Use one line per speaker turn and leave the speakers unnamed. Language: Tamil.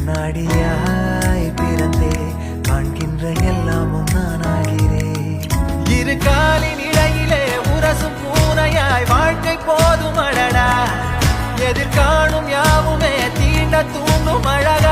கண்ணாடியாய் பிறந்தே காண்கின்ற எல்லாமும் நானாகிறேன். இரு காலின் இடையிலே உரசும் பூனையாய் வாழ்க்கை போதும் அழடா. எதிர்காணும் யாவுமே தீண்ட தூண்டும் அழகா.